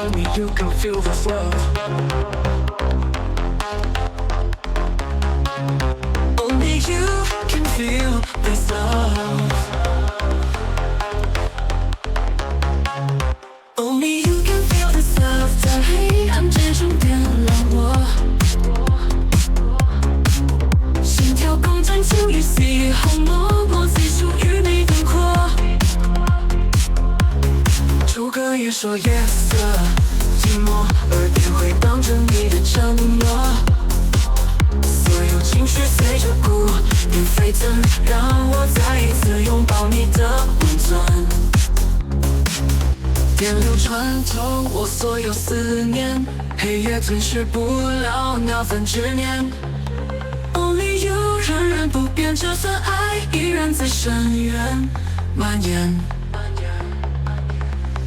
Only you can feel this love. Only you can feel this love. Only you can feel this love. 在黑暗之中点亮我，心跳共振就与霓虹默默最属于你灯火。诸葛也说夜色寂寞，耳边回荡着你的承诺，所有情绪随着鼓点沸腾，让我再一次拥抱你的温存。电流穿透我所有思念，黑夜吞噬不了那份执念。Only you 仍然不变，这份爱依然在深渊蔓延。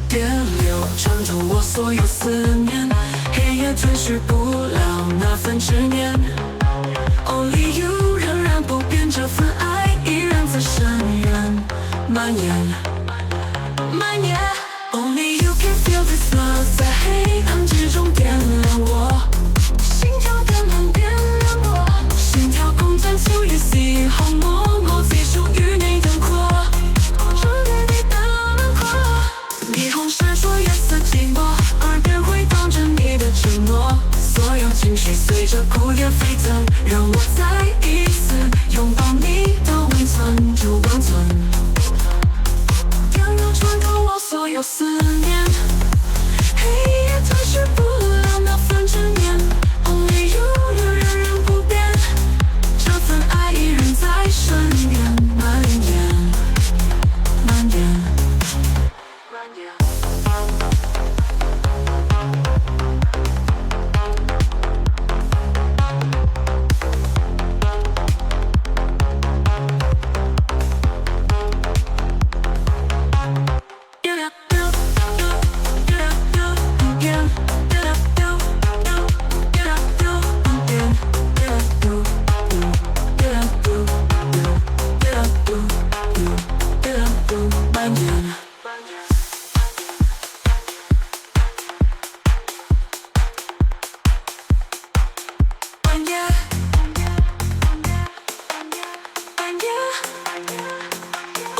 电流穿透我所有思念，黑夜吞噬不了那份执念。Only you 仍然不变，这份爱依然在深渊蔓延蔓延。Only you can feel this love. 在黑暗之中点亮我，心跳的梦点亮我，心跳共振就与霓虹默默最属于你灯火，属于你的轮廓。霓虹闪烁，夜色寂寞，耳边回荡着你的承诺，所有情绪随着鼓点沸腾，让我再一次拥抱你的温存，就温存。电流穿透我所有思念，黑夜吞噬不了那份执念。Only you 仍然不变，这份爱依然在深渊蔓延蔓延蔓延。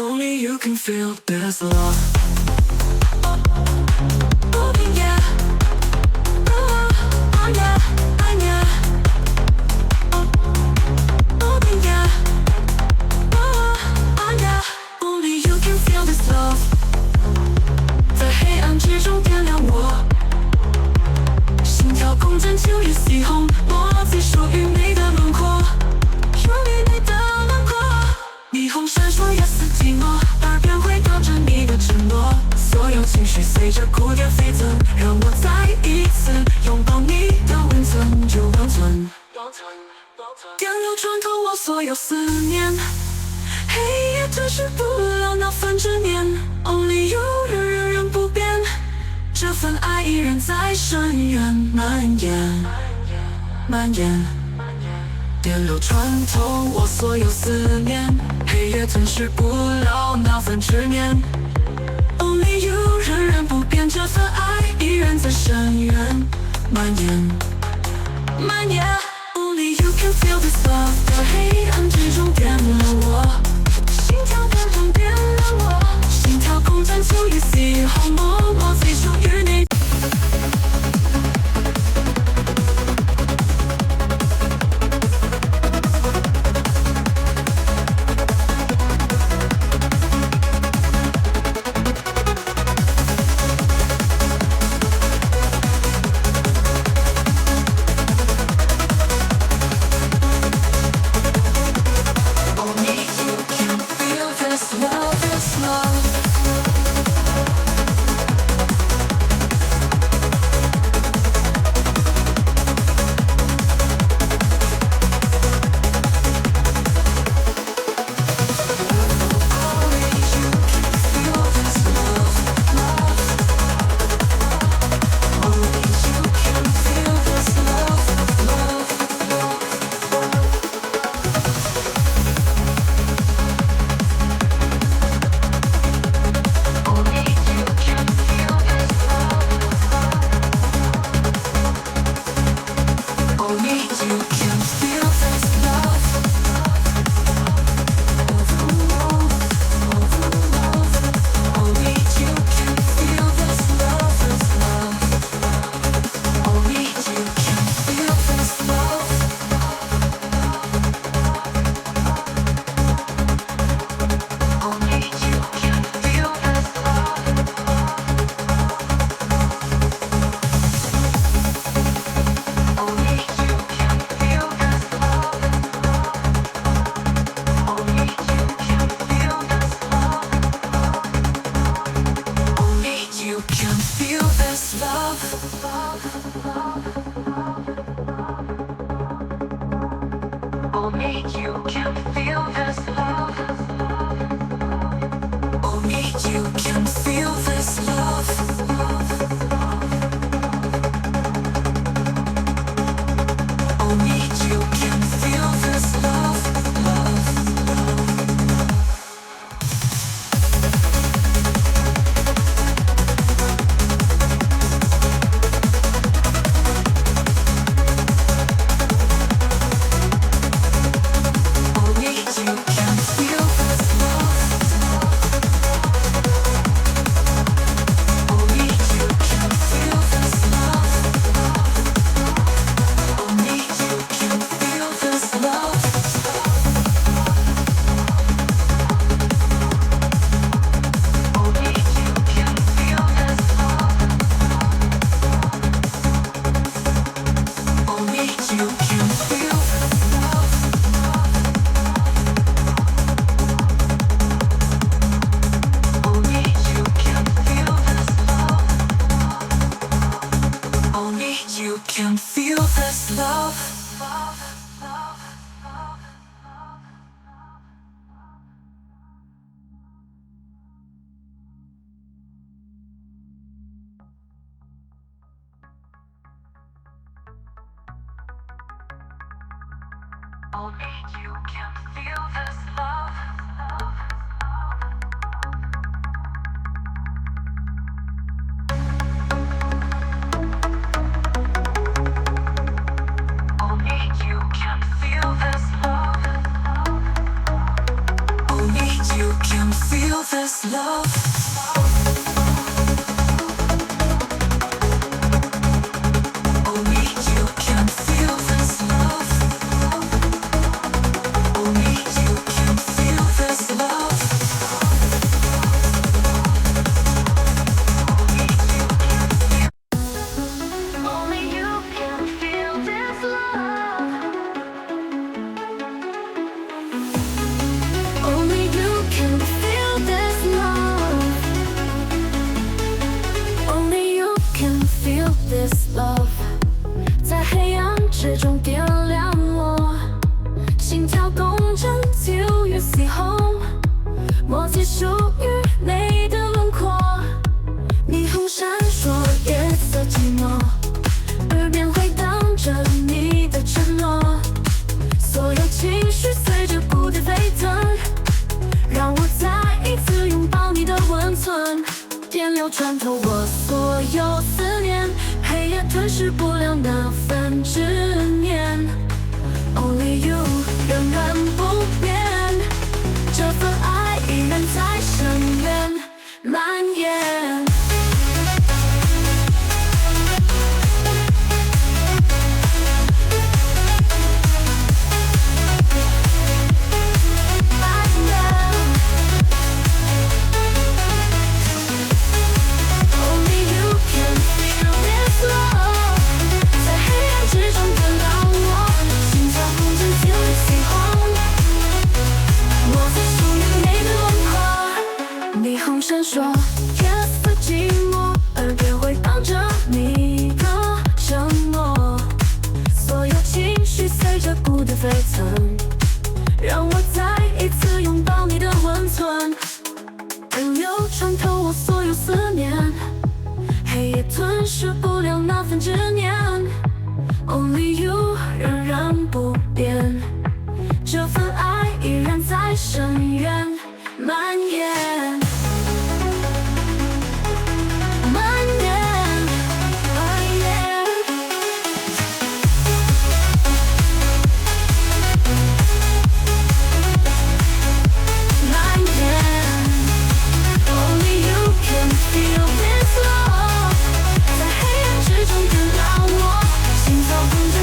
Only you can feel this love. Oh yeah, oh yeah, yeah. Oh yeah, oh yeah. Only you can feel this love. 在黑暗之中点亮我，心跳共振就与霓虹默契属于你的轮廓，属于你的轮廓。霓虹闪烁，夜色寂寞，耳边回荡着你的承诺，所有情绪随着鼓点沸腾，让我再一次拥抱你的温存，就温存。电流穿透我所有思念，黑夜吞噬不了那份执念。Only you 仍然不变，这份爱依然在深渊蔓延蔓延。电流穿透我所有思念，黑夜吞噬不了那份执念。Only you 仍然不变，这份爱依然在深渊蔓延蔓延。Only you can feel this love. 在黑暗之中点亮我，心跳的梦点亮我，心跳共振就与霓虹默默最属于你。Love, this love. this love. Only you can feel this love. Only you can feel this love. Only you can feel this love, love, love. Only you can feel this love. Only you can feel this love. Only you can feel this love. Only you can feel this love. Only you can feel this love. Only you can feel this love. Only you can feel this love. Only you can feel this love. Only you can feel this love. Only you can feel this love. Only you can feel this love. Only you can feel this love. Only you can feel this love. Only you can feel this love. Only you can feel this love. 在黑暗之中点亮我，心跳共振就越起哄，默契属于你的轮廓，霓虹闪烁，夜色寂寞，耳边回荡着你的承诺，所有情绪随着蝴蝶飞腾，让我再一次拥抱你的温存，电流穿透我所有思念，黑夜吞噬不了那份执念。Only you 仍然不变，这份爱依然在深渊蔓延。Only you can feel this love. 在黑暗之中点亮我，心跳共振就越起哄，默契属于你的轮廓，霓虹闪烁，夜色寂寞，耳边回荡着你的承诺，所有情绪随着蝴蝶飞腾，让我再一次拥抱你的温存，电流穿透我所有思念，黑夜吞噬不了那份执念。Only you 仍然不变，这份爱依然在深渊蔓延。蔓延，蔓延。蔓延。Only you can feel this love. 在黑暗之中点亮我，心跳共振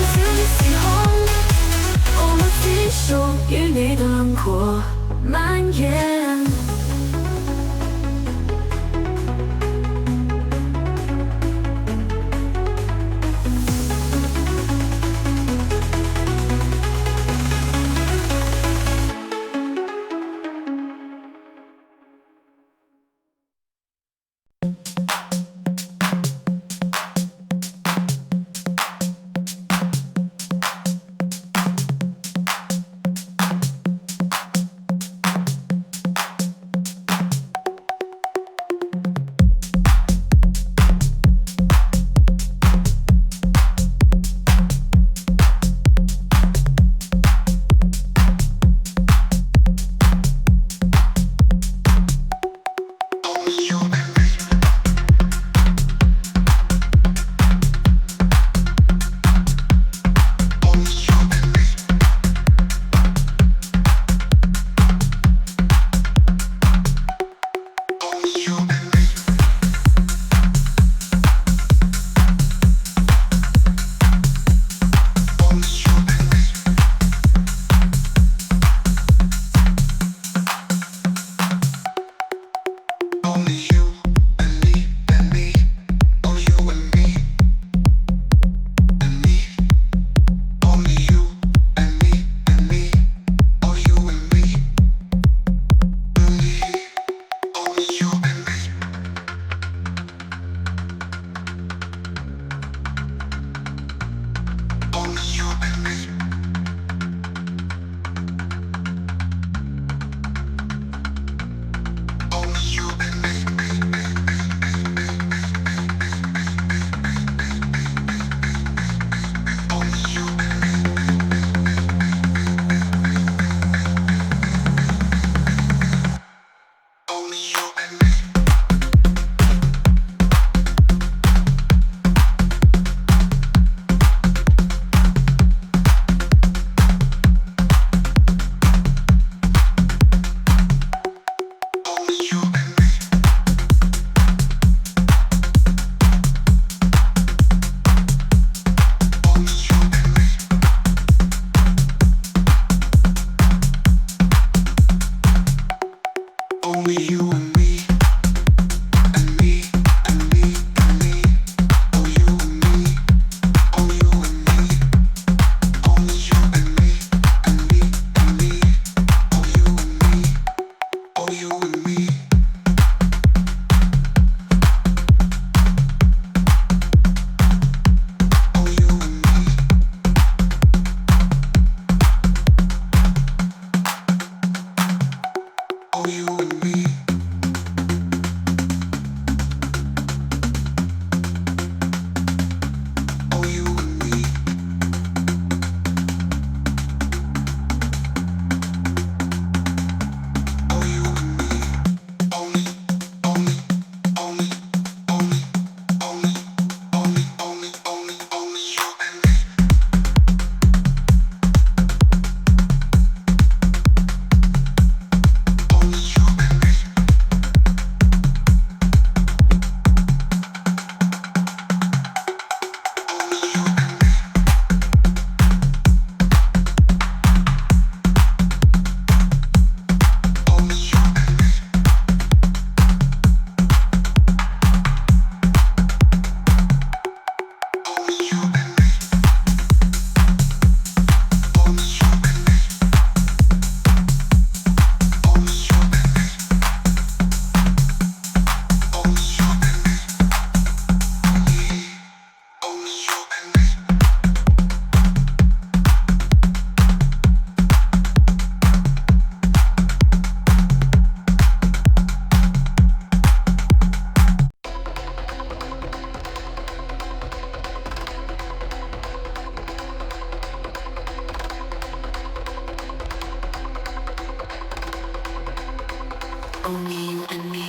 Only you and me.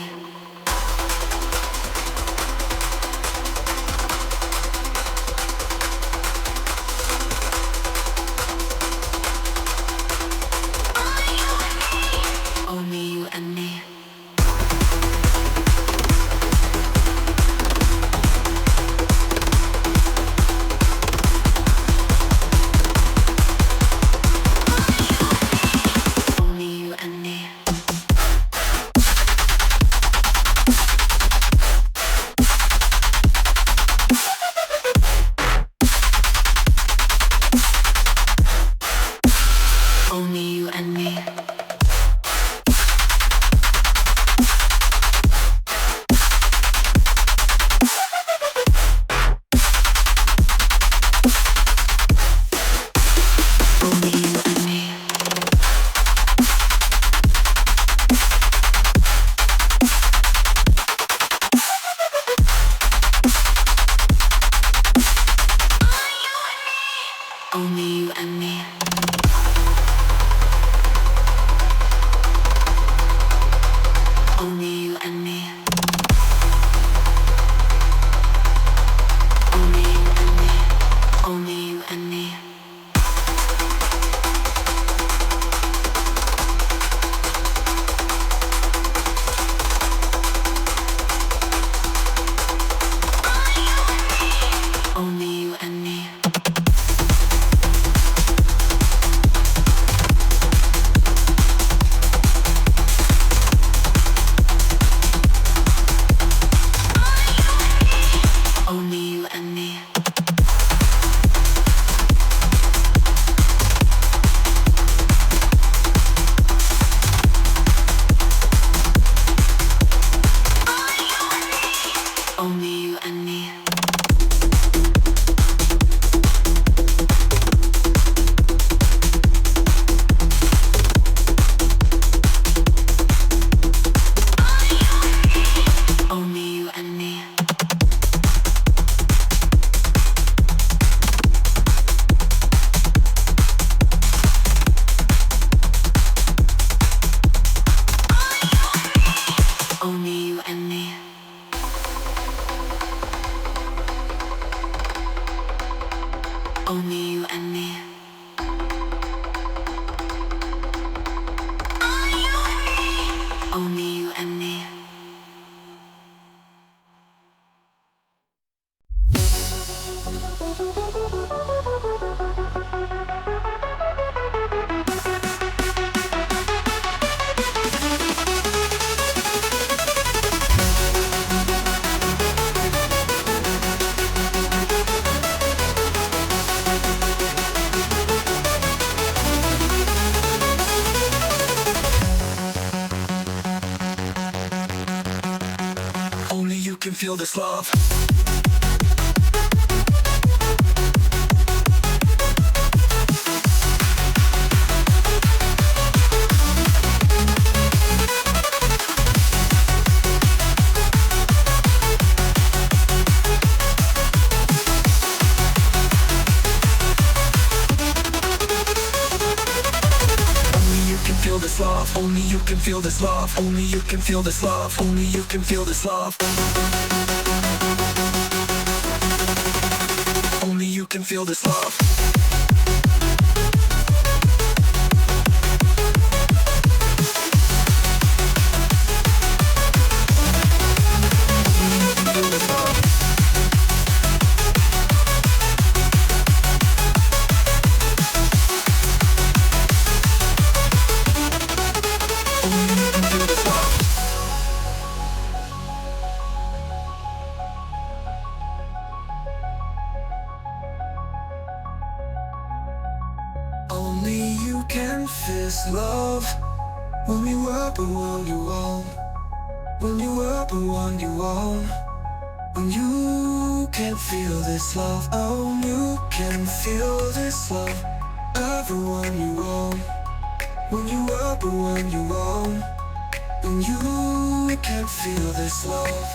Only you and me. Only you and me. Only you and me. Only you and me. Only you and me. Only you and me. Only you and me. Only you and me. Only you and me. Only you and me. Only you and me. Only you and me. Only you and me. Only you and me. Only you and me. Only you can feel this love. Feel this love, only you can feel this love, only you can feel this love, only you can feel this love. Only you can feel this love. Only you can feel this love. When we were but one you own. When you were but one you own. When you can feel this love. Oh, you can feel this love. Everyone you own. When you were but one you own. When you can feel this love.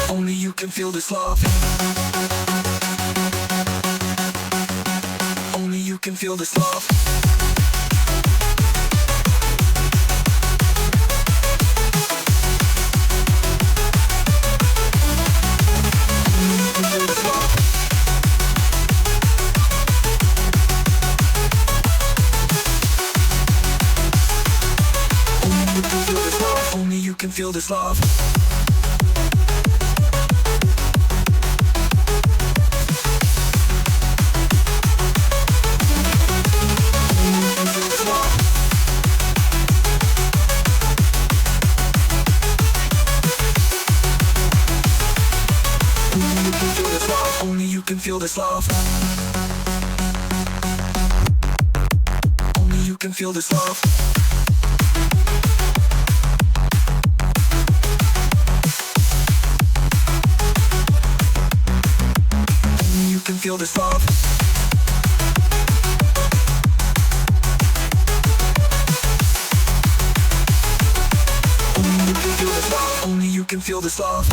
Only you can feel this love. can feel this love. Only you can feel this love. Only you can feel this love. Only you can feel this love. Only you can feel this love. Only you can feel this love. Only you can feel this love.